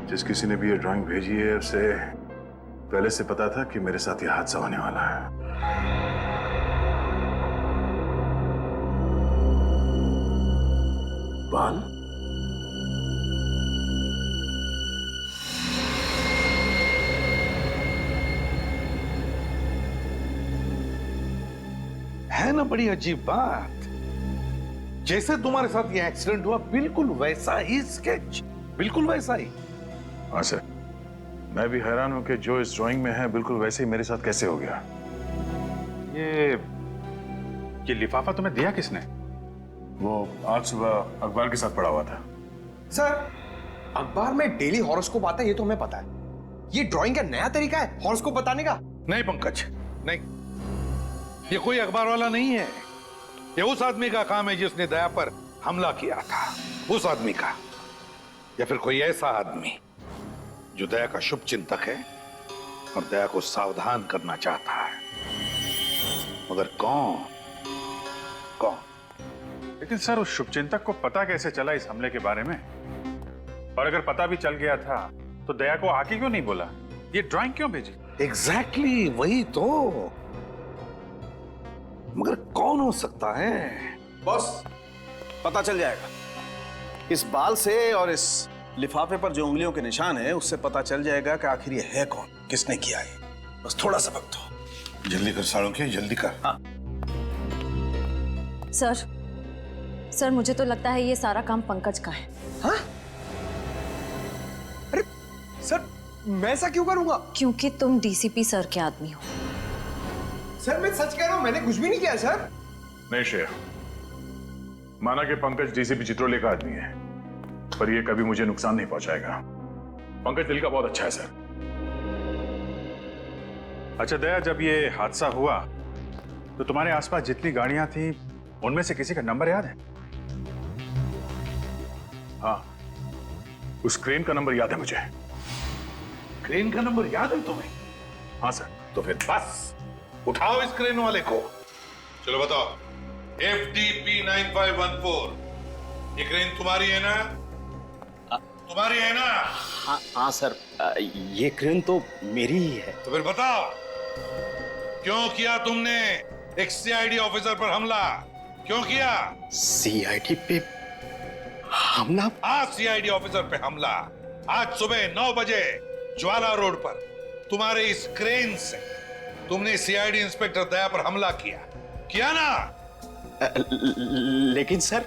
जिस किसी ने भी ये ड्राइंग भेजी है उसे पहले से पता था कि मेरे साथ ये हादसा होने वाला है। बाल है ना, बड़ी अजीब बात। जैसे तुम्हारे साथ ये एक्सीडेंट हुआ बिल्कुल वैसा ही स्केच, बिल्कुल वैसा ही। हाँ सर, मैं भी हैरान हूं कि जो इस ड्राइंग में है बिल्कुल वैसे ही मेरे साथ कैसे हो गया। ये लिफाफा तुम्हें दिया किसने? वो आज सुबह अखबार के साथ पड़ा हुआ था। सर, अखबार में डेली हॉरोस्कोप आता है, ये तो हमें पता है। ये ड्राइंग का नया तरीका है हॉरोस्कोप बताने का? नहीं पंकज, नहीं, ये कोई अखबार वाला नहीं है। ये उस आदमी का काम है जिसने दया पर हमला किया था, उस आदमी का। या फिर कोई ऐसा आदमी जो दया का शुभ चिंतक है और दया को सावधान करना चाहता है, मगर कौन? लेकिन सर, उस शुभचिंतक को पता कैसे चला इस हमले के बारे में? और अगर पता भी चल गया था तो दया को आके क्यों नहीं बोला? ये ड्राइंग क्यों भेजी? एग्जैक्टली वही तो। मगर कौन हो सकता है? बॉस, पता चल जाएगा। इस बाल से और इस लिफाफे पर जो उंगलियों के निशान है उससे पता चल जाएगा कि आखिर ये है कौन, किसने किया है। बस थोड़ा सा वक्त दो। जल्दी कर साळुंखे, जल्दी कर। हाँ। सर मुझे तो लगता है ये सारा काम पंकज का है। हाँ? अरे सर, मैं ऐसा क्यों करूंगा? क्योंकि तुम डीसीपी सर के आदमी हो। सर मैं सच कह रहा हूं, मैंने कुछ भी नहीं किया सर। नहीं श्रेया, माना कि पंकज डीसीपी चित्रोले का आदमी है, पर यह कभी मुझे नुकसान नहीं पहुंचाएगा। पंकज दिल का बहुत अच्छा है सर। अच्छा दया, जब ये हादसा हुआ तो तुम्हारे आसपास जितनी गाड़ियां थी उनमें से किसी का नंबर याद है? हाँ, उस क्रेन का नंबर याद है मुझे। क्रेन का नंबर याद है तुम्हें? हाँ सर। तो फिर बस उठाओ इस क्रेन वाले को। चलो बताओ, FDP 9514, ये क्रेन तुम्हारी है ना? तुम्हारी है ना? हाँ सर, ये क्रेन तो मेरी ही है। तो फिर बताओ, क्यों किया तुमने एक CID ऑफिसर पर हमला? क्यों किया? CID पे हमला? आज CID ऑफिसर पे हमला, आज सुबह 9 बजे ज्वाला रोड पर तुम्हारे इस क्रेन से तुमने CID इंस्पेक्टर दया पर हमला किया ना? लेकिन सर,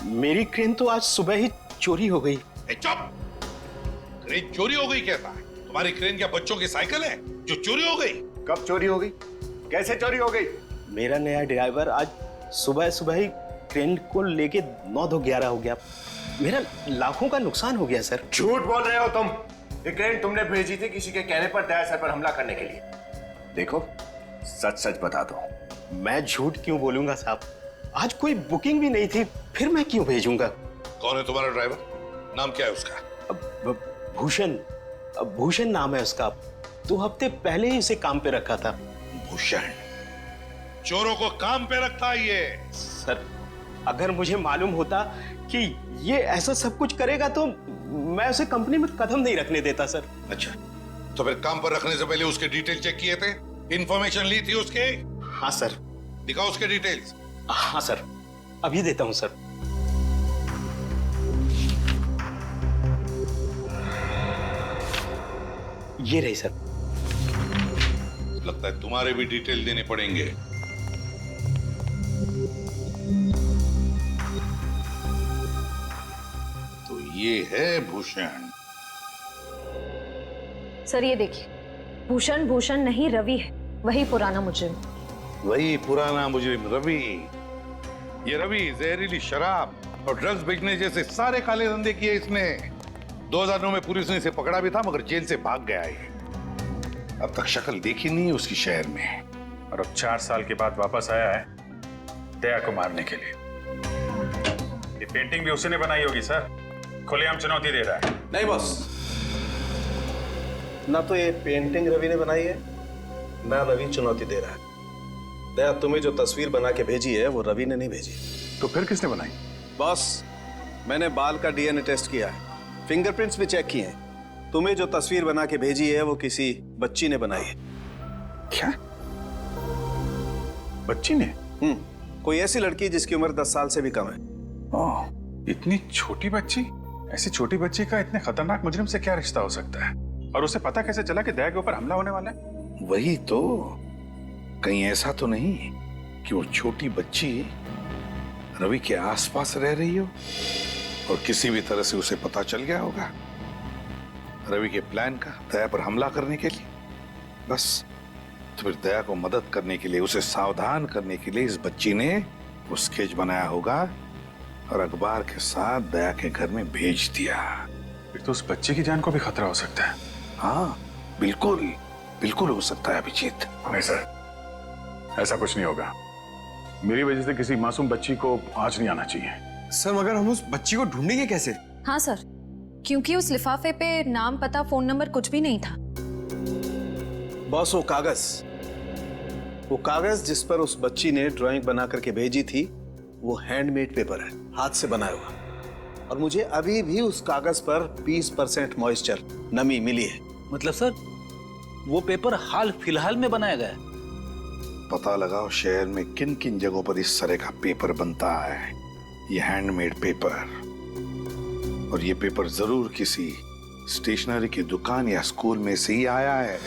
मेरी क्रेन तो आज सुबह ही चोरी हो गई। चुप! क्रेन चोरी हो गई कहता है? तुम्हारी क्रेन क्या बच्चों की साइकिल है जो चोरी हो गई? कब चोरी हो गई? कैसे चोरी हो गई? मेरा नया ड्राइवर आज सुबह सुबह ही क्रेन को लेके 9-11 हो गया। मेरा लाखों का नुकसान हो गया सर। झूठ बोल रहे हो तुम। ये क्रेन तुमने भेजी थी किसी के कहने पर दया सर पर हमला करने के लिए। देखो, सच सच बता दो। मैं झूठ क्यों बोलूंगा साहब? आज कोई बुकिंग भी नहीं थी, फिर मैं क्यों भेजूंगा? कौन है तुम्हारा ड्राइवर? नाम क्या है उसका? भूषण नाम है उसका। 2 हफ्ते पहले ही उसे काम पे रखा था। भूषण चोरों को काम पे रखता है ये? सर, अगर मुझे मालूम होता कि ये ऐसा सब कुछ करेगा तो मैं उसे कंपनी में कदम नहीं रखने देता सर। अच्छा, तो फिर काम पर रखने से पहले उसके डिटेल चेक किए थे? इंफॉर्मेशन ली थी उसके? हाँ सर। दिखाओ उसके डिटेल्स। हाँ सर, अभी देता हूं सर। ये रही सर। लगता है तुम्हारे भी डिटेल देने पड़ेंगे। तो ये है भूषण। सर ये देखिए, भूषण नहीं रवि है, वही पुराना मुजरिम। वही पुराना मुजरिम रवि। ये रवि जहरीली शराब और ड्रग्स बेचने जैसे सारे काले धंधे किए इसने। 2009 में पुलिस ने इसे पकड़ा भी था, मगर जेल से भाग गया है। अब तक शक्ल देखी नहीं उसकी शहर में, और अब 4 साल के बाद वापस आया है दया को मारने के लिए। ये पेंटिंग भी उसी ने बनाई होगी सर, खुलेआम चुनौती दे रहा है। नहीं बॉस, ना तो ये पेंटिंग रवि ने बनाई है, ना रवि चुनौती दे रहा है। दया, तुम्हें जो तस्वीर बना के भेजी है वो रवि ने नहीं भेजी। तो फिर किसने बनाई? बॉस, मैंने बाल का DNA टेस्ट किया है, फिंगरप्रिंट्स भी चेक किए हैं। तुम्हें जो तस्वीर बना के भेजी है वो किसी बच्ची ने बनाई है। क्या? बच्ची ने? कोई ऐसी लड़की जिसकी उम्र 10 साल से भी कम है। ओह, इतनी छोटी बच्ची? ऐसी छोटी बच्ची का इतने खतरनाक मुजरिम से क्या रिश्ता हो सकता है? और उसे पता कैसे चला कि दया के ऊपर हमला होने वाला है? वही तो, कहीं ऐसा तो नहीं कि वो छोटी बच्ची रवि के आसपास रह रही हो और किसी भी तरह से उसे पता चल गया होगा रवि के प्लान का दया पर हमला करने के लिए। बस, तो फिर दया को मदद करने के लिए, उसे सावधान करने के लिए इस बच्ची ने वो स्केच बनाया होगा और अखबार के साथ दया के घर में भेज दिया। फिर तो उस बच्चे की जान को भी खतरा हो सकता है। हाँ, बिल्कुल बिल्कुल हो सकता है अभिजीत। नहीं सर, ऐसा कुछ नहीं होगा। मेरी वजह से किसी मासूम बच्ची को आंच नहीं आना चाहिए। सर मगर हम उस बच्ची को ढूंढेंगे कैसे? हाँ सर, क्योंकि उस लिफाफे पे नाम, पता, फोन नंबर कुछ भी नहीं था। बॉस, वो कागज जिस पर उस बच्ची ने ड्राइंग बना करके भेजी थी, वो हैंडमेड पेपर है, हाथ से बनाया हुआ। और मुझे अभी भी उस कागज पर 20% मॉइस्चर, नमी मिली है। मतलब सर, वो पेपर हाल फिलहाल में बनाया गया है? पता लगाओ शहर में किन किन जगहों पर इस तरह का पेपर बनता है, ये हैंडमेड पेपर। और ये पेपर जरूर किसी स्टेशनरी की दुकान या स्कूल में से ही आया है,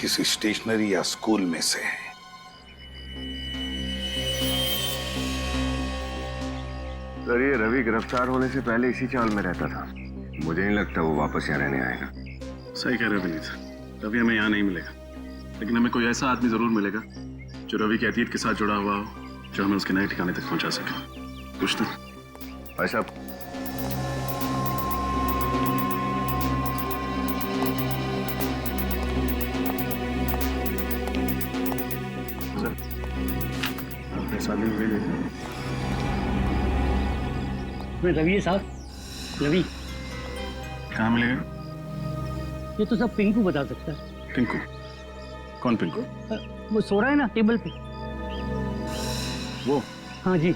किसी स्टेशनरी या स्कूल में से। सर, ये रवि गिरफ्तार होने से पहले इसी चाल में रहता था। मुझे नहीं लगता वो वापस यहाँ रहने आएगा। सही कह रहे हो विनीत, रवि हमें यहाँ नहीं मिलेगा, लेकिन हमें कोई ऐसा आदमी जरूर मिलेगा जो रवि के अतीत के साथ जुड़ा हुआ हो, जो हमें उसके नए ठिकाने तक पहुंचा सके। कुछ तो भाई साहब, शादी हुई नहीं। रवि है साहब, रवि। कहाँ मिलेगा? ये तो सब पिंकू बता सकता है। पिंकू? कौन पिंकू? वो सो रहा है ना टेबल पे। वो? हाँ जी।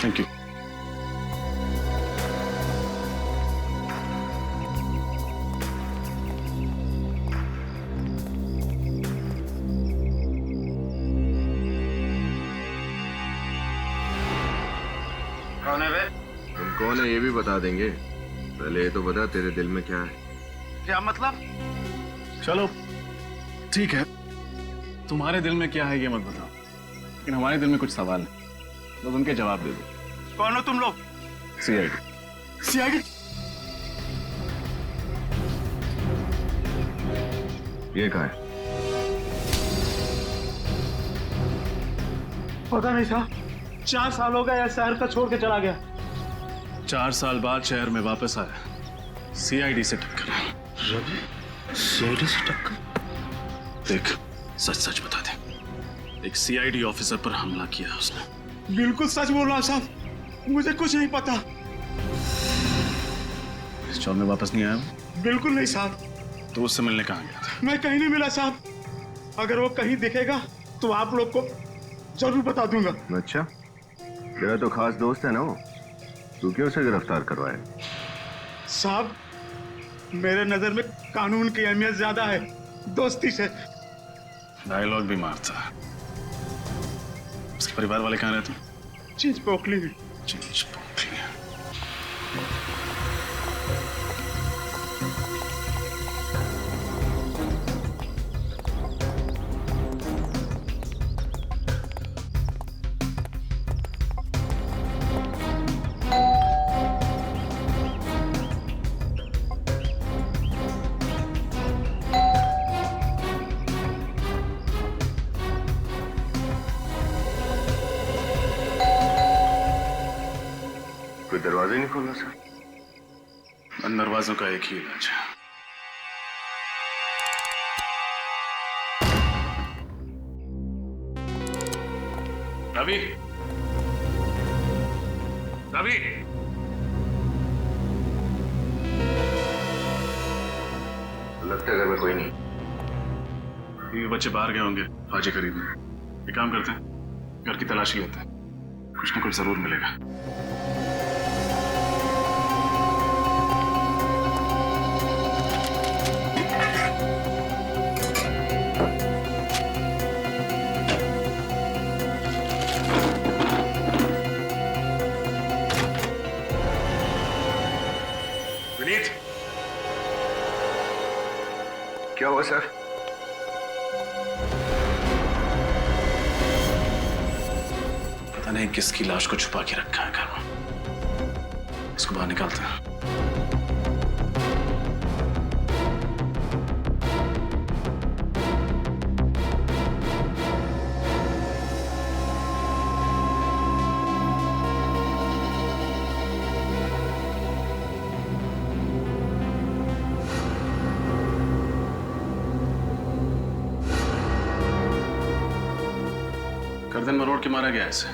Thank you. कौन है वे? तुम कौन है ये भी बता देंगे। पहले ये तो बता तेरे दिल में क्या है। क्या मतलब? चलो ठीक है, तुम्हारे दिल में क्या है ये मत बताओ, लेकिन हमारे दिल में कुछ सवाल है, बस उनके जवाब दे दो। कौन हो तुम लोग? सीआईडी। सीआईडी? ये कहाँ है? पता नहीं साहब, 4 साल हो गए शहर का छोड़ के चला गया। 4 साल बाद शहर में वापस आया, सीआईडी से टक्कर। रवि सीआईडी से टक्कर? देख, सच सच बता दे, एक सीआईडी ऑफिसर पर हमला किया है उसने। बिल्कुल सच बोल रहा साहब, मुझे कुछ नहीं पता। इस चौर में वापस नहीं आया वो? बिल्कुल नहीं साहब। तो उससे मिलने कहाँ गया था? मैं कहीं नहीं मिला साहब। अगर वो कहीं दिखेगा तो आप लोग को जरूर बता दूंगा। अच्छा, तेरा तो खास दोस्त है ना वो, तू क्यों उसे गिरफ्तार करवाया? साहब, मेरे नजर में कानून की अहमियत ज्यादा है दोस्ती से। डायलॉग भी मारता है। उसके परिवार वाले कहाँ रहते हैं? चीज पोखली में। चीज पोखली। कोई दरवाजा ही नहीं खोलना सर? उन दरवाजों का एक ही इलाज है। रवि, रवि, लगता है घर में कोई नहीं। ये बच्चे बाहर गए होंगे भाजी खरीदने। एक काम करते हैं, घर की तलाशी लेते हैं, कुछ ना कुछ जरूर मिलेगा। विनीत, क्या हुआ सर? पता नहीं किसकी लाश को छुपा के रखा है घर में। इसको बाहर निकालते हैं। गर्दन मरोड़ के मारा गया इसे।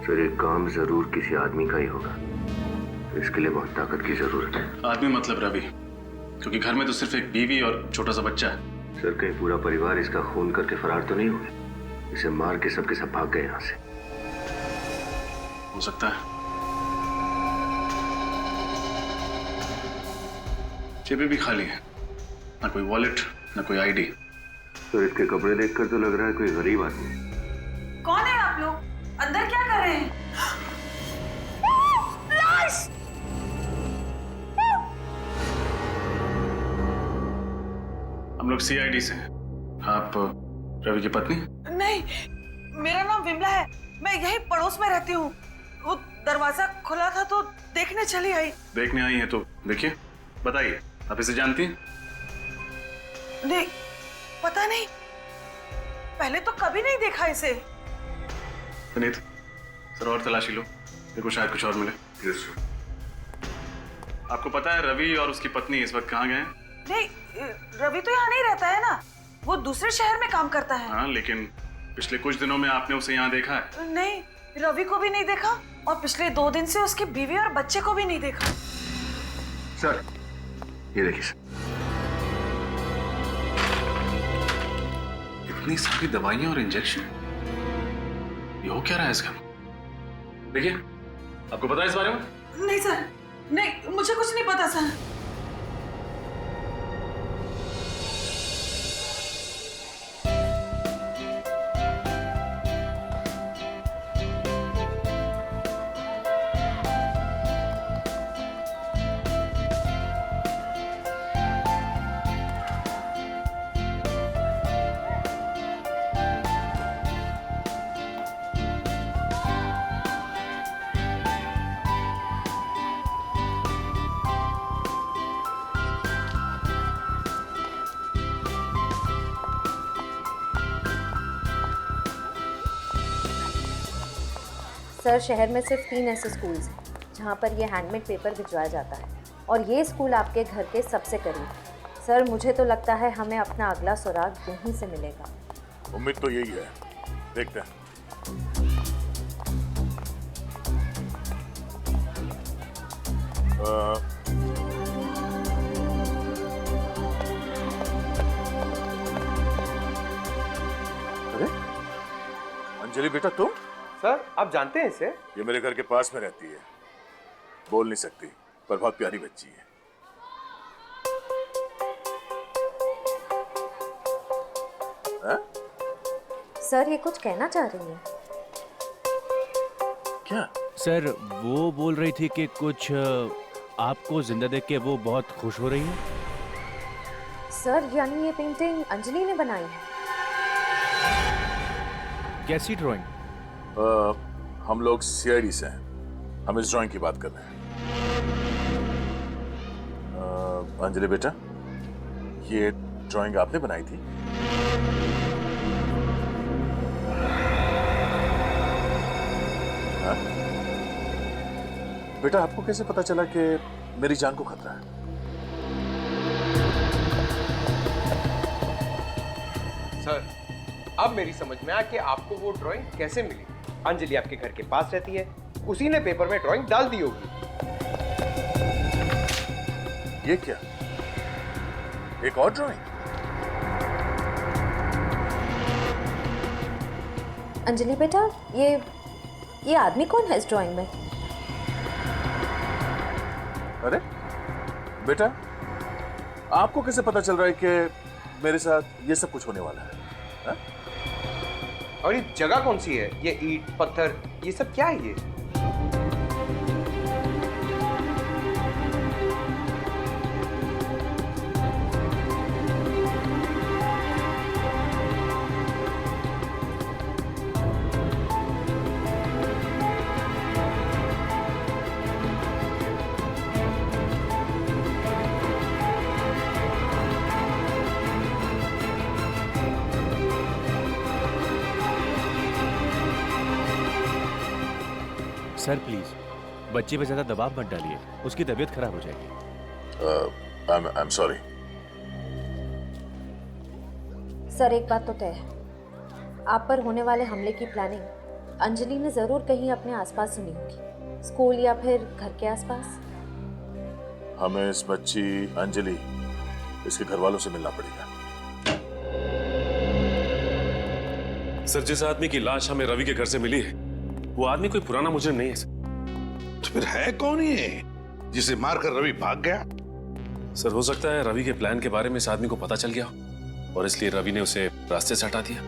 सर ये काम जरूर किसी आदमी का ही होगा, इसके लिए बहुत ताकत की जरूरत है। आदमी मतलब रवि, क्योंकि घर में तो सिर्फ एक बीवी और छोटा सा बच्चा है। सर कहीं पूरा परिवार इसका खून करके फरार तो नहीं हुए? इसे मार के सबके सब भाग गए यहाँ से। हो सकता है। जेबें भी खाली है, ना कोई वॉलेट ना कोई आईडी। सर इसके कपड़े देखकर तो लग रहा है कोई गरीब आदमी। कौन है आप लोग? अंदर क्या कर रहे हैं? लाश! हम लोग सीआईडी से हैं। आप रवि की पत्नी? नहीं, मेरा नाम विमला है। मैं यही पड़ोस में रहती हूँ। वो दरवाजा खुला था तो देखने चली आई। देखने आई हैं तो देखिए, बताइए आप इसे जानती हैं? नहीं, पता नहीं, पहले तो कभी नहीं देखा इसे। पुनीत, सर और तलाशी लो, देखो शायद कुछ और मिले। आपको पता है रवि और उसकी पत्नी इस वक्त कहाँ गए हैं? नहीं, रवि तो यहाँ नहीं रहता है ना, वो दूसरे शहर में काम करता है। हाँ, लेकिन पिछले कुछ दिनों में आपने उसे यहाँ देखा है? नहीं, रवि को भी नहीं देखा और पिछले 2 दिन से उसकी बीवी और बच्चे को भी नहीं देखा। सर ये देखिए सर, इतनी सारी दवाइयां और इंजेक्शन, ये हो क्या रहा है इसका? देखिए, आपको पता है इस बारे में? नहीं सर, नहीं, मुझे कुछ नहीं पता सर। सर, शहर में सिर्फ 3 ऐसे स्कूल्स हैं जहाँ पर ये हैंडमेड पेपर भिजवाया जाता है और ये स्कूल आपके घर के सबसे करीब है। सर, मुझे तो लगता है हमें अपना अगला सुराग यहीं से मिलेगा। उम्मीद तो यही है, देखते हैं। अरे अंजलि बेटा, तुम? सर, आप जानते हैं इसे? ये मेरे घर के पास में रहती है, बोल नहीं सकती पर बहुत प्यारी बच्ची है। हा? सर, ये कुछ कहना चाह रही है। क्या? सर, वो बोल रही थी कि कुछ आपको जिंदा देख के वो बहुत खुश हो रही है। सर, यानी ये पेंटिंग अंजलि ने बनाई है? कैसी ड्राइंग? हम लोग सीआईडी से हैं, हम इस ड्राइंग की बात कर रहे हैं। अंजलि बेटा, ये ड्राइंग आपने बनाई थी? हाँ? बेटा, आपको कैसे पता चला कि मेरी जान को खतरा है? सर, अब मेरी समझ में आया कि आपको वो ड्राइंग कैसे मिली। अंजलि आपके घर के पास रहती है, उसी ने पेपर में ड्राइंग डाल दी होगी। ये क्या, एक और ड्राइंग? अंजलि बेटा, ये आदमी कौन है इस ड्राइंग में? अरे बेटा, आपको कैसे पता चल रहा है कि मेरे साथ ये सब कुछ होने वाला है? हा? और ये जगह कौन सी है? ये ईंट पत्थर ये सब क्या है ये? सर प्लीज, बच्चे पे ज्यादा दबाव मत डालिए, उसकी तबीयत खराब हो जाएगी। I am sorry. सर, एक बात तो तय है, आप पर होने वाले हमले की प्लानिंग अंजलि ने ज़रूर कहीं अपने आसपास सुनी होगी, स्कूल या फिर घर के आसपास। हमें इस बच्ची अंजलि, इसके घर वालों से मिलना पड़ेगा। सर, जिस आदमी की लाश हमें रवि के घर से मिली है, वो आदमी कोई पुराना मुजरिम नहीं है सर। तो फिर है कौन ये जिसे मारकर रवि भाग गया? सर, हो सकता है रवि के प्लान के बारे में इस आदमी को पता चल गया और इसलिए रवि ने उसे रास्ते से हटा दिया।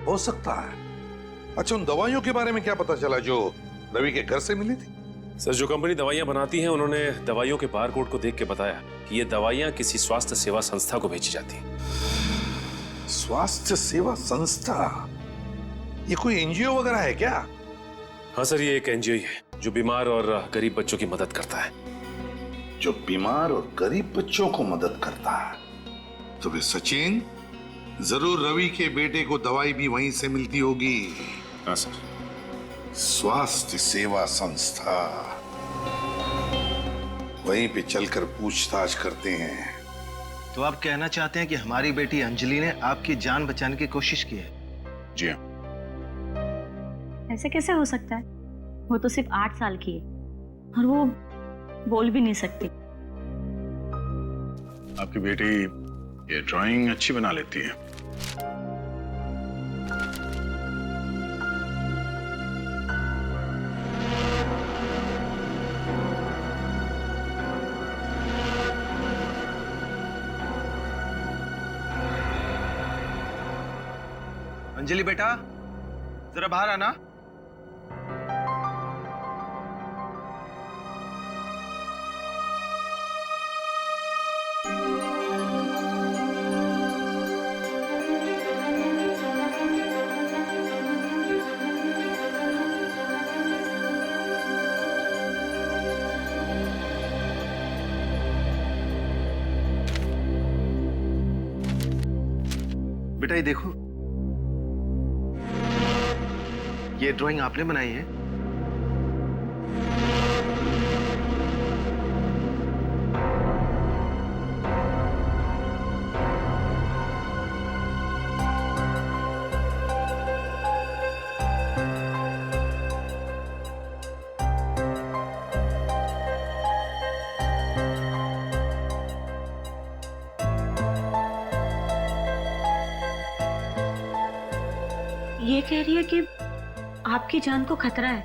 हो सकता है। अच्छा, उन दवाइयों के बारे में क्या पता चला जो रवि के घर से मिली थी? सर, जो कंपनी दवाइयां बनाती है उन्होंने दवाइयों के बारकोड को देख के बताया कि ये दवाइयां किसी स्वास्थ्य सेवा संस्था को भेजी जाती हैं। स्वास्थ्य सेवा संस्था? ये कोई एनजीओ वगैरह है क्या? हाँ सर, ये एक एनजीओ है जो बीमार और गरीब बच्चों की मदद करता है। जो बीमार और गरीब बच्चों को मदद करता है। तो फिर सचिन, जरूर रवि के बेटे को दवाई भी वहीं से मिलती होगी। हाँ सर। स्वास्थ्य सेवा संस्था, वहीं पे चलकर पूछताछ करते हैं। तो आप कहना चाहते हैं कि हमारी बेटी अंजलि ने आपकी जान बचाने की कोशिश की है? जी हाँ। ऐसे कैसे हो सकता है? वो तो सिर्फ 8 साल की है और वो बोल भी नहीं सकती। आपकी बेटी ये ड्राइंग अच्छी बना लेती है। अंजलि बेटा, जरा बाहर आना। बेटा ये देखो, ये ड्राइंग आपने बनाई है? ये कह रही है कि आपकी जान को खतरा है,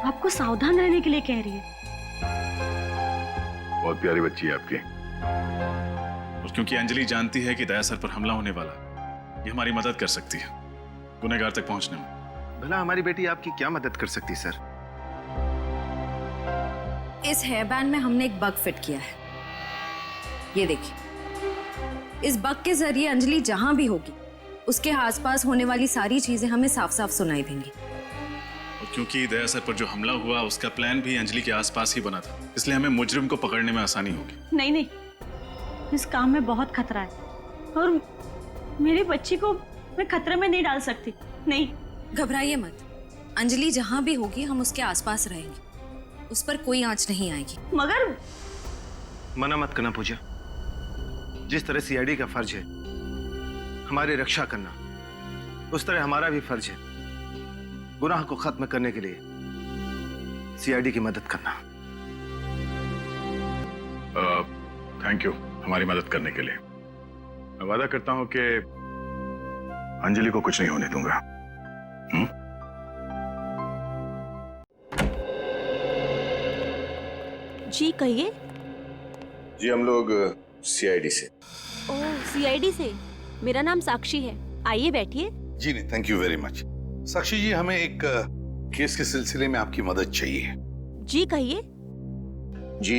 आपको सावधान रहने के लिए कह रही है। बहुत प्यारी बच्ची है आपकी। और क्योंकि अंजलि जानती है कि दया सर पर हमला होने वाला है, ये हमारी मदद कर सकती है गुनहगार तक पहुंचने में। भला हमारी बेटी आपकी क्या मदद कर सकती सर? इस हेयर बैंड में हमने एक बग फिट किया है, ये देखिए। इस बग के जरिए अंजलि जहां भी होगी उसके आसपास होने वाली सारी चीजें हमें साफ साफ सुनाई देंगी। और क्योंकि दया सर पर जो हमला हुआ उसका प्लान भी अंजलि के आसपास ही बना था, इसलिए हमें मुजरिम को पकड़ने में आसानी होगी। नहीं नहीं, इस काम में बहुत खतरा है और मेरी बच्ची को मैं खतरे में नहीं डाल सकती। नहीं, घबराइए मत, अंजलि जहां भी होगी हम उसके आसपास रहेंगे, उस पर कोई आंच नहीं आएगी। मगर मना मत करना पूजा। जिस तरह सीआईडी का फर्ज है हमारी रक्षा करना, उस तरह हमारा भी फर्ज है गुनाह को खत्म करने के लिए सीआईडी की मदद करना। थैंक यू हमारी मदद करने के लिए। मैं वादा करता हूं कि अंजलि को कुछ नहीं होने दूंगा। जी कहिए। जी हम लोग सीआईडी से। ओह, सीआईडी से। मेरा नाम साक्षी है, आइए बैठिए। जी नहीं, थैंक यू वेरी मच। साक्षी जी, हमें एक केस के सिलसिले में आपकी मदद चाहिए। जी कहिए। जी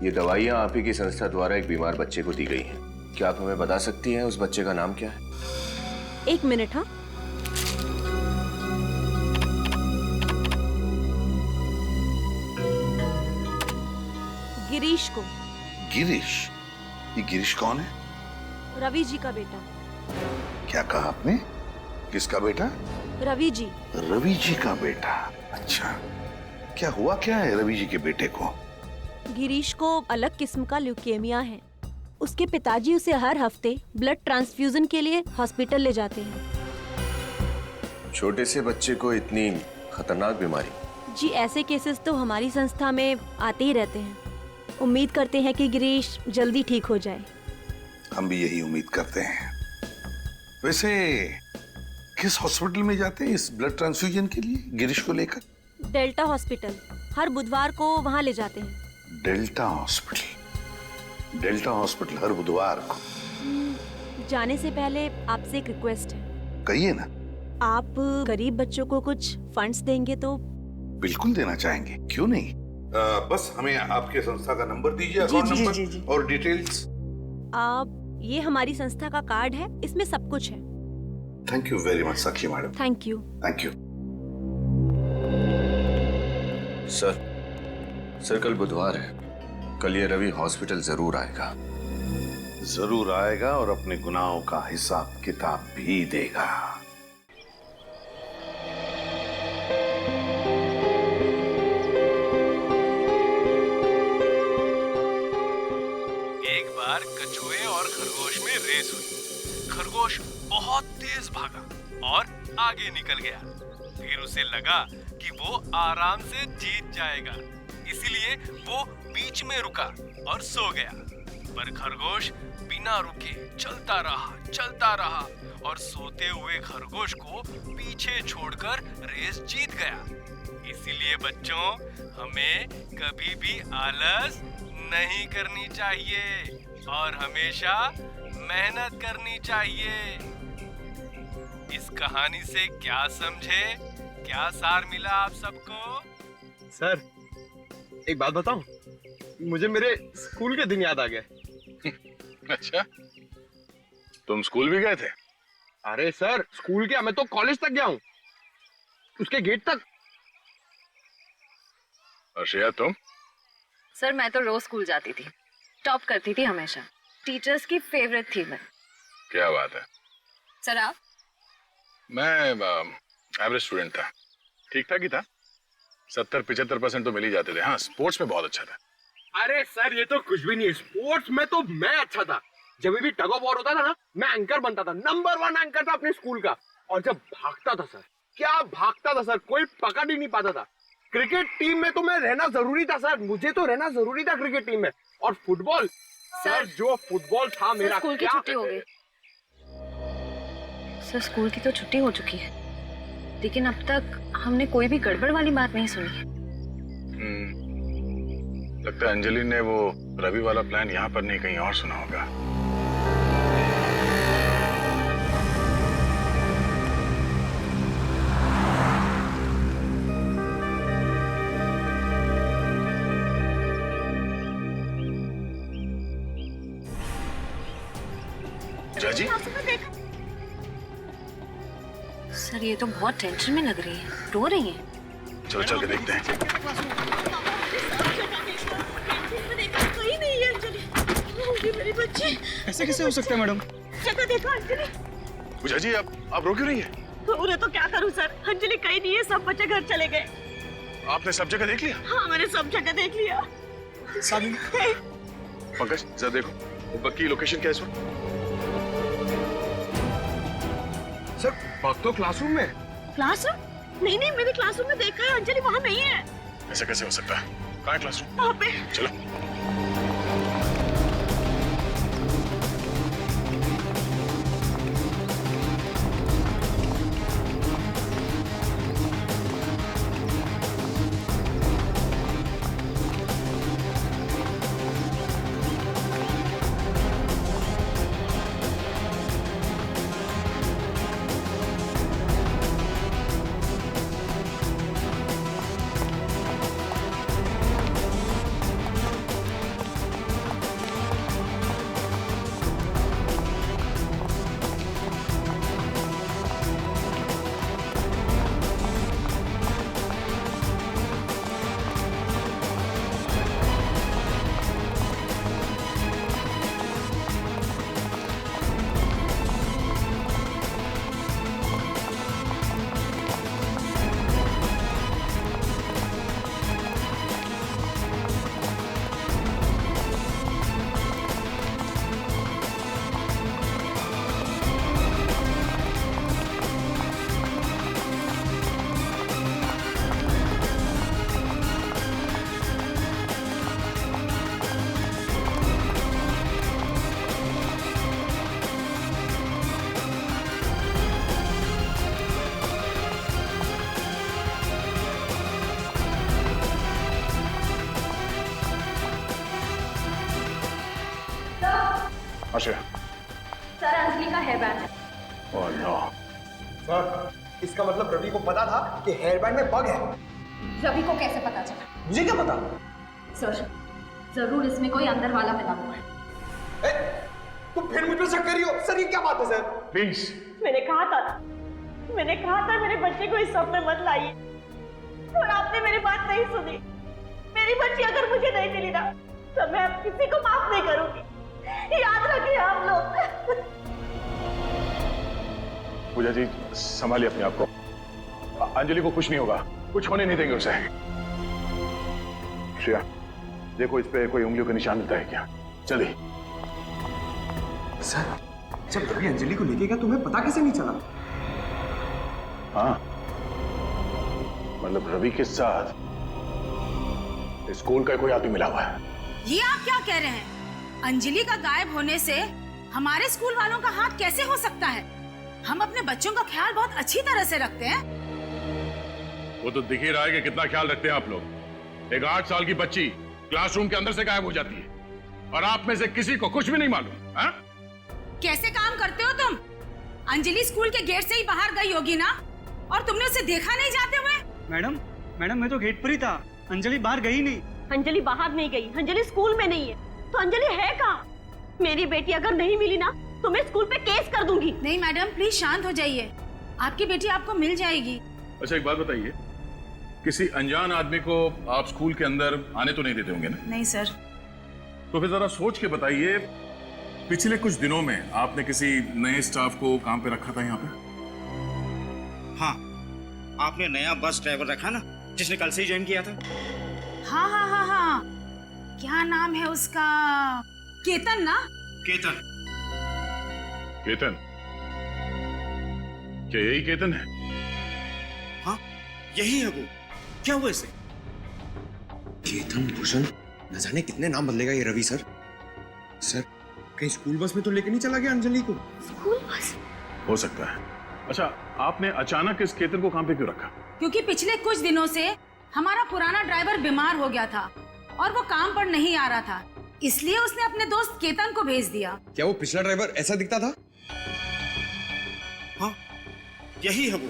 ये दवाइयाँ आप ही की संस्था द्वारा एक बीमार बच्चे को दी गई हैं। क्या आप हमें बता सकती हैं उस बच्चे का नाम क्या है? 1 मिनट। हाँ, गिरीश को। गिरीश? ये गिरीश कौन है? रवि जी का बेटा। क्या कहा आपने? किसका बेटा? रवि जी। रवि जी का बेटा? अच्छा, क्या हुआ क्या है रवि जी के बेटे को? गिरीश को अलग किस्म का ल्यूकेमिया है उसके पिताजी उसे हर हफ्ते ब्लड ट्रांसफ्यूजन के लिए हॉस्पिटल ले जाते हैं। छोटे से बच्चे को इतनी खतरनाक बीमारी? जी ऐसे केसेस तो हमारी संस्था में आते ही रहते हैं। उम्मीद करते हैं कि गिरीश जल्दी ठीक हो जाए। हम भी यही उम्मीद करते हैं। वैसे किस हॉस्पिटल में जाते हैं इस ब्लड ट्रांसफ्यूजन के लिए गिरीश को लेकर? डेल्टा हॉस्पिटल, हर बुधवार को वहां ले जाते हैं। डेल्टा हॉस्पिटल हर बुधवार को। जाने से पहले आपसे एक रिक्वेस्ट है। कहिए ना। आप गरीब बच्चों को कुछ फंड्स देंगे तो? बिल्कुल देना चाहेंगे, क्यों नहीं। बस हमें आपके संस्था का नंबर दीजिए, अकाउंट नंबर और डिटेल्स। आप ये हमारी संस्था का कार्ड है, इसमें सब कुछ है। Thank you very much Sakshi madam. Thank you. Thank you. Sir कल बुधवार है, कल ये रवि हॉस्पिटल जरूर आएगा। जरूर आएगा और अपने गुनाहों का हिसाब किताब भी देगा। एक बार कछुए और खरगोश में रेस हुई। खरगोश बहुत तेज भागा और आगे निकल गया। फिर उसे लगा कि वो आराम से जीत जाएगा, इसलिए वो बीच में रुका और सो गया। पर खरगोश बिना रुके चलता रहा और सोते हुए खरगोश को पीछे छोड़कर रेस जीत गया। इसीलिए बच्चों, हमें कभी भी आलस नहीं करनी चाहिए और हमेशा मेहनत करनी चाहिए। इस कहानी से क्या समझे, क्या सार मिला आप सबको? सर एक बात बताऊं, मुझे मेरे स्कूल के दिन याद आ गए। अच्छा, तुम स्कूल भी गए थे? अरे सर, स्कूल क्या, मैं तो कॉलेज तक गया हूँ, उसके गेट तक। और श्रेया तुम? सर मैं तो रोज स्कूल जाती थी, टॉप करती थी हमेशा, टीचर्स की फेवरेट थी मैं। क्या बात है। सर आप? मैं एवरेज स्टूडेंट था, ठीक ठाक ही था, 70-75% तो मिल ही जाते थे। हाँ, स्पोर्ट्स में बहुत अच्छा था। अरे सर ये तो कुछ भी नहीं है, स्पोर्ट्स में तो मैं अच्छा था। जब भी टग ऑफ वॉर होता था ना, मैं एंकर बनता था, नंबर 1 एंकर था अपने स्कूल का। और जब भागता था सर, क्या भागता था सर, कोई पकड़ ही नहीं पाता था। क्रिकेट टीम में तो मैं रहना जरूरी था सर, मुझे तो रहना जरूरी था क्रिकेट टीम में। और फुटबॉल सर, जो फुटबॉल था मेरा। स्कूल की छुट्टी हो गई सर, स्कूल की तो छुट्टी हो चुकी है, लेकिन अब तक हमने कोई भी गड़बड़ वाली बात नहीं सुनी। लगता है अंजलि ने वो रवि वाला प्लान यहाँ पर नहीं कहीं और सुना होगा। जाजी? सर ये तो बहुत टेंशन में लग रही है, रो रही है। चलो चल के देखते हैं। कहीं नहीं है अंजलि, होगी मेरी बच्ची। ऐसे कैसे हो सकता है मैडम? जगह देखो अंजलि। पूजा जी आप रो क्यों रही है? उन्हें तो क्या करूं सर, अंजलि कहीं नहीं है, सब बच्चे घर चले गए। आपने सब जगह देख लिया? हाँ मैंने सब जगह देख लिया। पंकज जरा देखो वो बग की लोकेशन क्या है इस वक्त? सर बग तो क्लासरूम में। क्लासरूम? नहीं नहीं, मैंने क्लासरूम में देखा है, अंजलि वहाँ नहीं है। ऐसा कैसे हो सकता है? कहाँ है क्लासरूम? वहाँ पे। चलो। आश्रय। सर अंजलि का हेयर बैंड है। Oh no. सर इसका मतलब रवि को पता था कि हेयर बैंड में बग है। रवि को कैसे पता चला? मुझे क्या पता? सर जरूर इसमें कोई अंदर वाला मिला हुआ है। तुम फिर मुझ पर शक कर रही हो? सर ये क्या बात है सर? प्लीज। मैंने कहा था मेरे बच्चे को इस सब में मत लाइए, और आपने मेरी बात नहीं सुनी। मेरी बच्ची अगर मुझे नहीं मिली ना तो मैं अब किसी को माफ नहीं करूंगी, याद रखिए आप लोग। पूजा जी संभालिए अपने आप को। अंजलि को कुछ नहीं होगा, कुछ होने नहीं देंगे उसे। श्रेया देखो इस पे कोई उंगलियों का निशान मिलता है क्या? जल्दी। सर जब रवि अंजलि को लेके गया तुम्हें पता कैसे नहीं चला? हाँ मतलब रवि के साथ स्कूल का कोई आदमी मिला हुआ है। ये आप क्या कह रहे हैं? अंजलि का गायब होने से हमारे स्कूल वालों का हाथ कैसे हो सकता है? हम अपने बच्चों का ख्याल बहुत अच्छी तरह से रखते हैं। वो तो दिख ही रहा है कि कितना ख्याल रखते हैं आप लोग। एक 8 साल की बच्ची क्लासरूम के अंदर से गायब हो जाती है और आप में से किसी को कुछ भी नहीं मालूम। हाँ? कैसे काम करते हो तुम? अंजलि स्कूल के गेट से ही बाहर गई होगी ना, और तुमने उसे देखा नहीं जाते हुए? मैडम मैं तो गेट पर ही था, अंजलि बाहर गई नहीं। अंजलि बाहर नहीं गई, अंजलि स्कूल में नहीं है, तो अंजलि है कहाँ? मेरी बेटी अगर नहीं मिली ना तो मैं स्कूल पे केस कर दूंगी। नहीं मैडम प्लीज शांत हो जाइए, आपकी बेटी आपको मिल जाएगी। अच्छा एक बात बताइए, किसी अनजान आदमी को आप स्कूल के अंदर आने तो नहीं देते होंगे ना? नहीं सर। तो फिर जरा सोच के बताइए, पिछले कुछ दिनों में आपने किसी नए स्टाफ को काम पे रखा था यहाँ पे? हाँ, आपने नया बस ड्राइवर रखा ना, जिसने कल से ही ज्वाइन किया था। हाँ, क्या नाम है उसका? केतन ना? केतन। केतन? क्या यही केतन है? हाँ यही है वो। क्या हुआ इसे? केतन भूषण, न जाने कितने नाम बदलेगा ये रवि सर। सर कहीं स्कूल बस में तो लेके नहीं चला गया अंजलि को? School bus? हो सकता है। अच्छा आपने अचानक इस केतन को काम पे क्यों रखा? क्योंकि पिछले कुछ दिनों से हमारा पुराना ड्राइवर बीमार हो गया था और वो काम पर नहीं आ रहा था, इसलिए उसने अपने दोस्त केतन को भेज दिया। क्या वो पिछला ड्राइवर ऐसा दिखता था? हाँ यही है वो।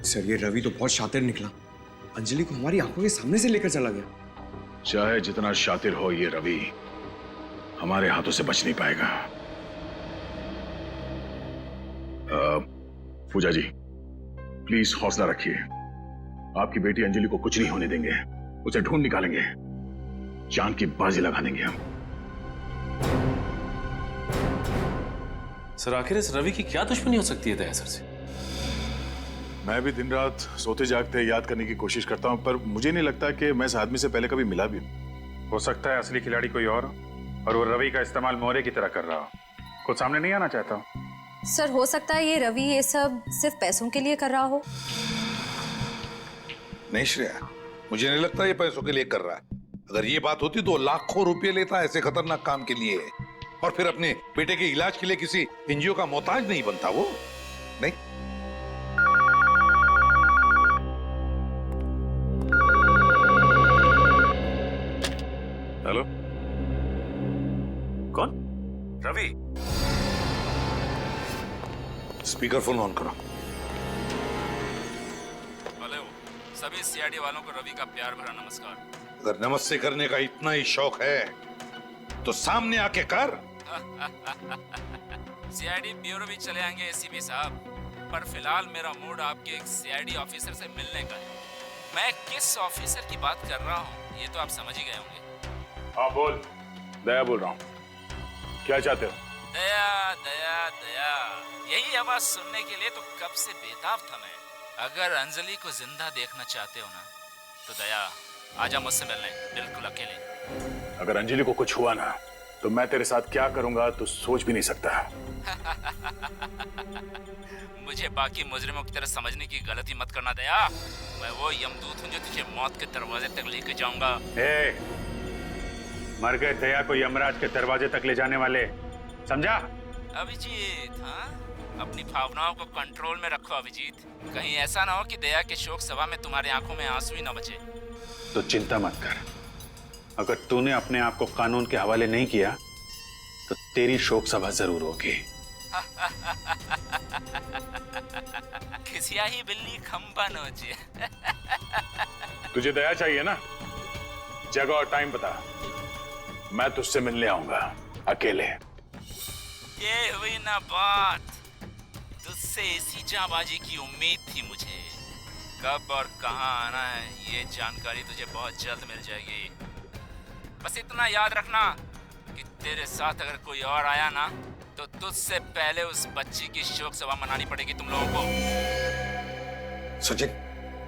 सर ये रवि तो बहुत शातिर निकला, अंजलि को हमारी आंखों के सामने से लेकर चला गया। चाहे जितना शातिर हो ये रवि, हमारे हाथों से बच नहीं पाएगा। पूजा जी प्लीज हौसला रखिए, आपकी बेटी अंजलि को कुछ नहीं होने देंगे, उसे ढूंढ निकालेंगे, जान की बाजी लगा देंगे हम। सर आखिर इस रवि की क्या दुश्मनी हो सकती है दया सर से? मैं भी दिन रात सोते जागते याद करने की कोशिश करता हूं, पर मुझे नहीं लगता कि मैं इस आदमी से पहले कभी मिला भी हूं। हो सकता है असली खिलाड़ी कोई और वो रवि का इस्तेमाल मोहरे की तरह कर रहा हो, कुछ सामने नहीं आना चाहता हूं। सर हो सकता है ये रवि ये सब सिर्फ पैसों के लिए कर रहा हो। नहीं श्रेया, मुझे नहीं लगता ये पैसों के लिए कर रहा है। अगर ये बात होती तो लाखों रुपए लेता ऐसे खतरनाक काम के लिए, और फिर अपने बेटे के इलाज के लिए किसी एनजीओ का मोहताज नहीं बनता वो। नहीं हेलो, कौन? रवि। स्पीकर फोन ऑन करो। हेलो, सभी सीआईडी वालों को रवि का प्यार भरा नमस्कार। अगर नमस्ते करने का इतना ही शौक है तो सामने आके कर। सीआईडी ब्यूरो भी चले आएंगे एसीपी साहब, पर फिलहाल मेरा मूड आपके एक सीआईडी ऑफिसर से मिलने का है। मैं किस ऑफिसर की बात कर रहा हूँ ये तो आप समझ ही गए होंगे। हाँ बोल। दया बोल रहा हूँ, क्या चाहते हो? दया दया दया, यही आवाज सुनने के लिए तो कब से बेताब था मैं। अगर अंजलि को जिंदा देखना चाहते हो ना तो दया आजा मुझसे मिलने, बिल्कुल अकेले। अगर अंजलि को कुछ हुआ ना तो मैं तेरे साथ क्या करूंगा तो सोच भी नहीं सकता। मुझे बाकी मुजरिमों की तरह समझने की गलती मत करना दया। मैं वो यमदूत हूँ जो तुझे मौत के दरवाजे तक लेके जाऊंगा। मर गए दया को यमराज के दरवाजे तक ले जाने वाले, समझा? अभिजीत, हाँ अपनी भावनाओं को कंट्रोल में रखो अभिजीत। कहीं ऐसा ना हो कि दया के शोक सभा में तुम्हारी आंखों में आंसू ही ना बचे। तो चिंता मत कर, अगर तूने अपने आप को कानून के हवाले नहीं किया तो तेरी शोक सभा जरूर होगी। खिसिया ही बिल्ली खंबा नोचे। तुझे दया चाहिए ना? जगह और टाइम बता, मैं तुझसे मिलने आऊंगा अकेले। ये हुई ना बात, तुझसे इसी जाबाजी की उम्मीद थी मुझे। कब और कहां आना है ये जानकारी तुझे बहुत जल्द मिल जाएगी। बस इतना याद रखना कि तेरे साथ अगर कोई और आया ना तो तुझसे पहले उस बच्ची की शोक सभा मनानी पड़ेगी तुम लोगों को। सचिन,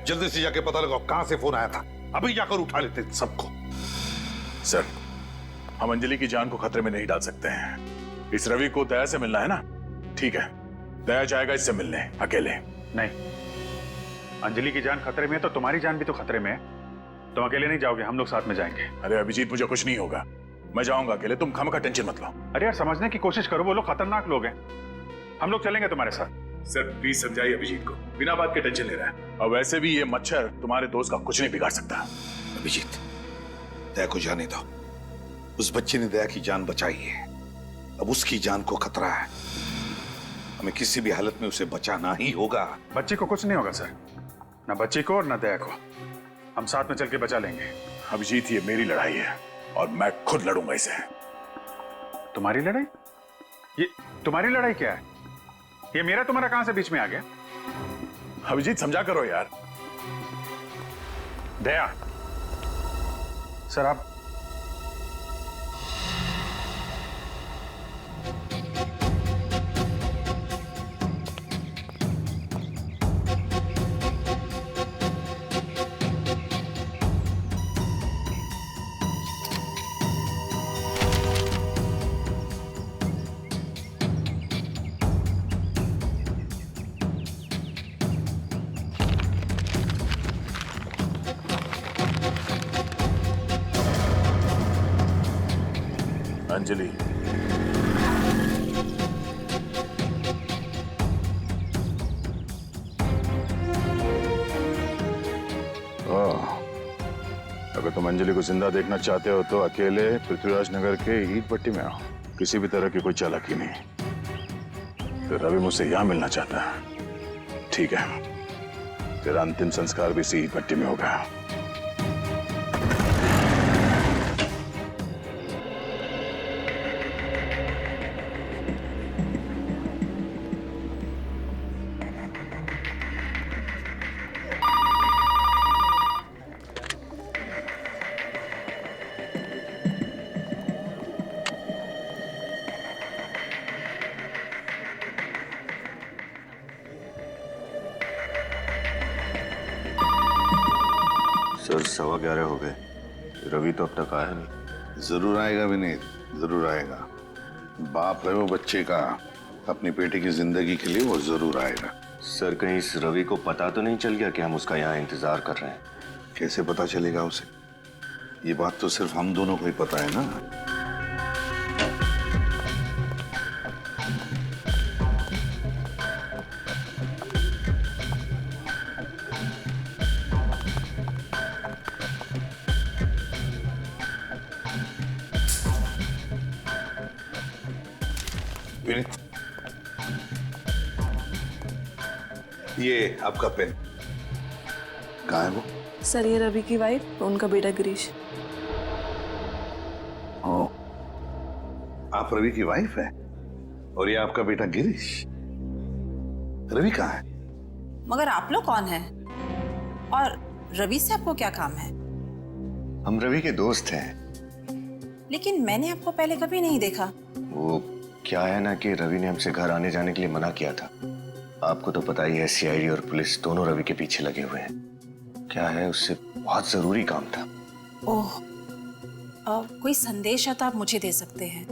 जल्दी से जाके पता लगाओ कहां से फोन आया था। अभी जाकर उठा लेते सबको। सर, हम अंजलि की जान को खतरे में नहीं डाल सकते हैं। इस रवि को दया से मिलना है ना? ठीक है, दया जाएगा इससे मिलने अकेले। नहीं, अंजलि की जान खतरे में है तो तुम्हारी जान भी तो खतरे में है। तुम अकेले नहीं जाओगे, हम लोग साथ में जाएंगे। अरे अभिजीत, मुझे कुछ नहीं होगा, मैं जाऊंगा अकेले, तुम खामखा टेंशन मत लो। अरे यार, समझने की कोशिश करो, वो लोग खतरनाक लोग हैं। हम लोग चलेंगे तुम्हारे साथ। सर प्लीज समझाइए अभिजीत को, बिना बात के टेंशन ले रहा है। और वैसे भी ये मच्छर तुम्हारे दोस्त का कुछ नहीं बिगाड़ सकता। अभिजीत, दया को जाने दो। उस बच्चे ने दया की जान बचाई है, अब उसकी जान को खतरा है। हमें किसी भी हालत में उसे बचाना ही होगा। बच्ची को कुछ नहीं होगा सर, ना बच्ची को और ना दया को। हम साथ में चल के बचा लेंगे। अभिजीत, ये मेरी लड़ाई है और मैं खुद लड़ूंगा इसे। तुम्हारी लड़ाई? ये तुम्हारी लड़ाई क्या है? ये मेरा तुम्हारा कहां से बीच में आ गया? अभिजीत समझा करो यार। दया, सर आप अंजलि, अगर तुम अंजलि को जिंदा देखना चाहते हो तो अकेले पृथ्वीराज नगर के ईट पट्टी में आओ। किसी भी तरह की कोई चालाकी नहीं। तो रवि मुझसे यहां मिलना चाहता है, ठीक है, तेरा अंतिम संस्कार भी इसी ईट पट्टी में होगा। सर 11:15 हो गए, रवि तो अब तक आया नहीं। जरूर आएगा विनीत, जरूर आएगा। बाप है वो बच्चे का, अपनी बेटे की जिंदगी के लिए वो जरूर आएगा। सर कहीं इस रवि को पता तो नहीं चल गया कि हम उसका यहाँ इंतजार कर रहे हैं? कैसे पता चलेगा उसे? ये बात तो सिर्फ हम दोनों को ही पता है ना। विनीत, ये आपका पेन। कहाँ है वो? सर ये रवि की वाइफ, उनका बेटा गिरीश। ओ, आप रवि की वाइफ है और ये आपका बेटा गिरीश। रवि कहाँ है? मगर आप लोग कौन हैं? और रवि से आपको क्या काम है? हम रवि के दोस्त हैं। लेकिन मैंने आपको पहले कभी नहीं देखा। वो क्या है ना कि रवि ने हमसे घर आने जाने के लिए मना किया था। आपको तो पता ही है, सीआईडी और पुलिस दोनों रवि के पीछे लगे हुए हैं। क्या है, उससे बहुत जरूरी काम था। ओह, कोई संदेश है तो आप मुझे दे सकते हैं,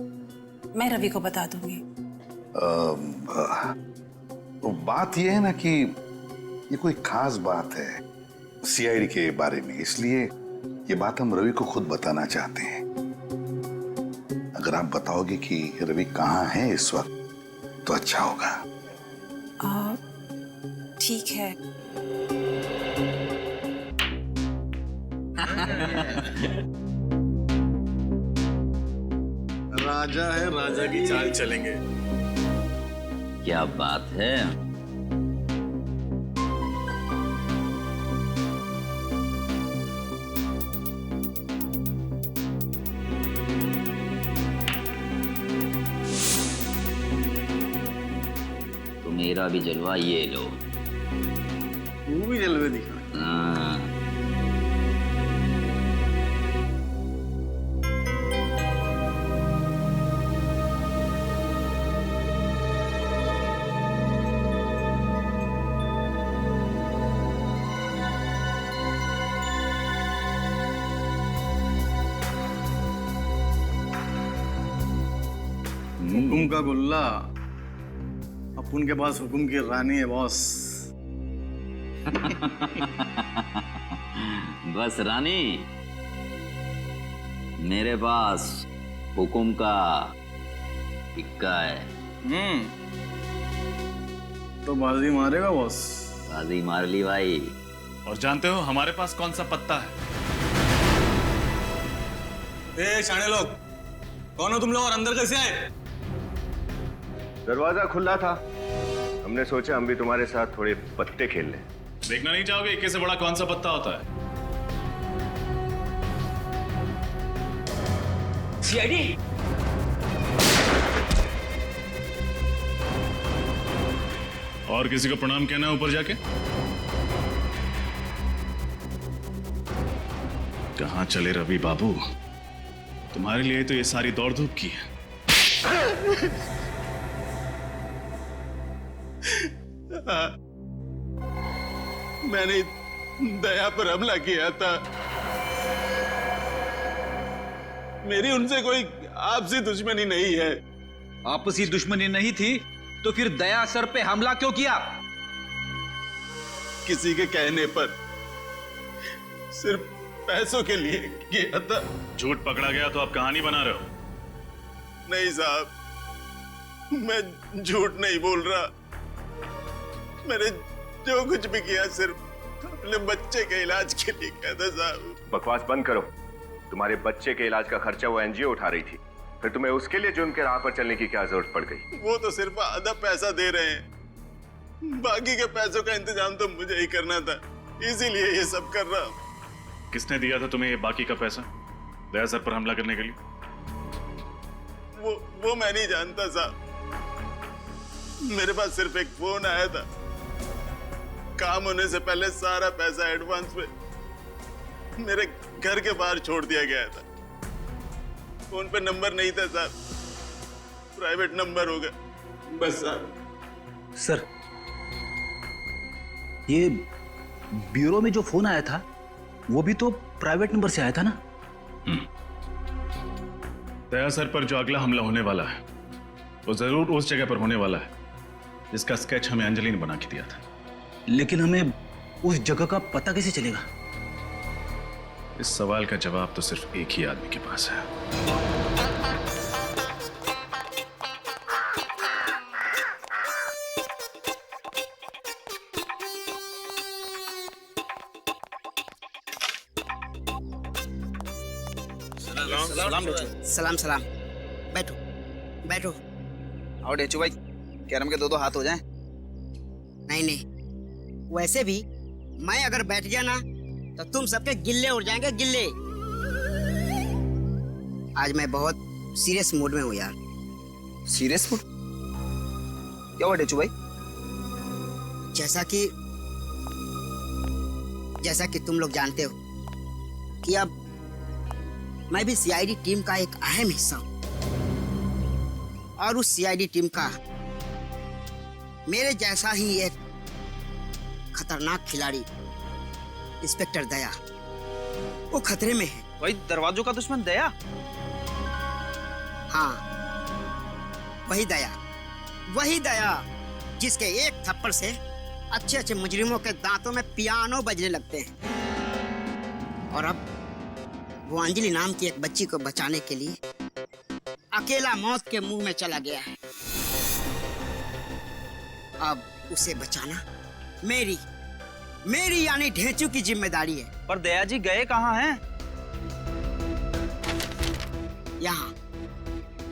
मैं रवि को बता दूंगी। बात यह है ना कि ये कोई खास बात है सीआईडी के बारे में, इसलिए ये बात हम रवि को खुद बताना चाहते हैं। अगर आप बताओगे कि रवि कहाँ है इस वक्त तो अच्छा होगा। ठीक है। राजा है, राजा की चाल चलेंगे। क्या बात है। तो मेरा भी जलवा ये लो। तू भी जलवे दिखा। हाँ। हुकुम का गुल्ला, अपन के पास हुकुम की रानी है बॉस। बस रानी, मेरे पास हुकुम का टिक्का है। तो बाजी मारेगा बॉस? बाजी मार ली भाई। और जानते हो हमारे पास कौन सा पत्ता है? ए शाणे लोग, कौन हो तुम लोग और अंदर कैसे आए? दरवाजा खुला था, हमने सोचा हम भी तुम्हारे साथ थोड़े पत्ते खेल लें। देखना नहीं चाहोगे इक्के से बड़ा कौन सा पत्ता होता है? सीआईडी। और किसी को प्रणाम कहना है ऊपर जाके? कहां चले रवि बाबू? तुम्हारे लिए तो ये सारी दौड़ धूप की है। मैंने दया पर हमला किया था। मेरी उनसे कोई आपसी दुश्मनी नहीं है। आपसी दुश्मनी नहीं थी तो फिर दया सर पे हमला क्यों किया? किसी के कहने पर, सिर्फ पैसों के लिए किया था। झूठ पकड़ा गया तो आप कहानी बना रहे हो? नहीं साहब, मैं झूठ नहीं बोल रहा। मैंने जो कुछ भी किया सिर्फ अपने बच्चे के इलाज के लिए किया था साहब। बकवास बंद करो। तुम्हारे बच्चे के इलाज का खर्चा वो एनजीओ उठा रही थी, फिर तुम्हें उसके लिए जुर्म के राह पर चलने की क्या जरूरत पड़ गई? वो तो सिर्फ आधा पैसा दे रहे हैं, बाकी के पैसों का इंतजाम तो मुझे ही करना था, इसीलिए ये सब कर रहा हूं। किसने दिया था तुम्हें ये बाकी का पैसा दया सर पर हमला करने के लिए? वो मैं नहीं जानता साहब। मेरे पास सिर्फ एक फोन आया था, काम होने से पहले सारा पैसा एडवांस में मेरे घर के बाहर छोड़ दिया गया था। फोन पे नंबर नहीं था साहब, प्राइवेट नंबर होगा बस साहब। सर, ये ब्यूरो में जो फोन आया था वो भी तो प्राइवेट नंबर से आया था ना? दया सर पर जो अगला हमला होने वाला है वो जरूर उस जगह पर होने वाला है जिसका स्केच हमें अंजलि ने बना के दिया था। लेकिन हमें उस जगह का पता कैसे चलेगा? इस सवाल का जवाब तो सिर्फ एक ही आदमी के पास है। सलाम सलाम। बैठो बैठो। और डेचू भाई, कैरम के दो हाथ हो जाएं। नहीं नहीं, वैसे भी मैं अगर बैठ गया ना तो तुम सबके गिल्ले उड़ जाएंगे, गिल्ले। आज मैं बहुत सीरियस मूड में हूँ यार। Serious mood? क्या हुआ डेचू भाई? जैसा कि तुम लोग जानते हो कि अब मैं भी सीआईडी टीम का एक अहम हिस्सा हूं, और उस सीआईडी टीम का मेरे जैसा ही एक खतरनाक खिलाड़ी इंस्पेक्टर दया, वो खतरे में है। भाई, दरवाजों का दुश्मन दया? हाँ, वही दया जिसके एक थप्पड़ से अच्छे अच्छे मुजरिमों के दांतों में पियानो बजने लगते हैं। और अब वो अंजलि नाम की एक बच्ची को बचाने के लिए अकेला मौत के मुंह में चला गया है। अब उसे बचाना मेरी यानी ढेंचू की जिम्मेदारी है। पर दया जी गए कहाँ हैं?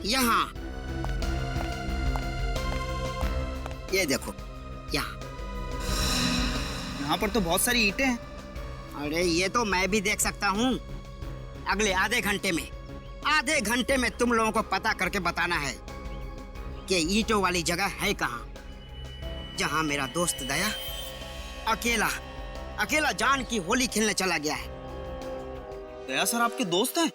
यहाँ, ये देखो यहाँ। यहाँ पर तो बहुत सारी ईंटें हैं। अरे ये तो मैं भी देख सकता हूँ। अगले आधे घंटे में तुम लोगों को पता करके बताना है कि ईंटों वाली जगह है कहाँ, जहाँ मेरा दोस्त दया अकेला जान की होली खेलने चला गया है। दया सर आपके दोस्त हैं?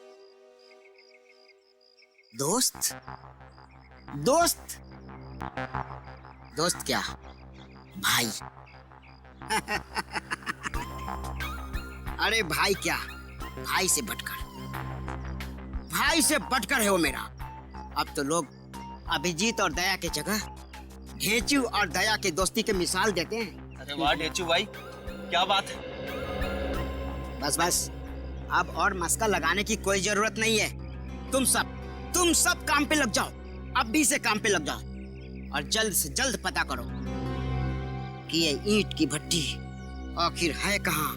दोस्त क्या भाई? अरे भाई क्या, भाई से बढ़कर है वो मेरा। अब तो लोग अभिजीत और दया की जगह ढेंचू और दया की दोस्ती के मिसाल देते हैं। अरे वाह ढेंचू भाई, क्या बात है। बस अब और मस्का लगाने की कोई जरूरत नहीं है। तुम सब काम पे लग जाओ, अभी से काम पे लग जाओ और जल्द से जल्द पता करो कि ये ईंट की भट्टी आखिर है कहाँ।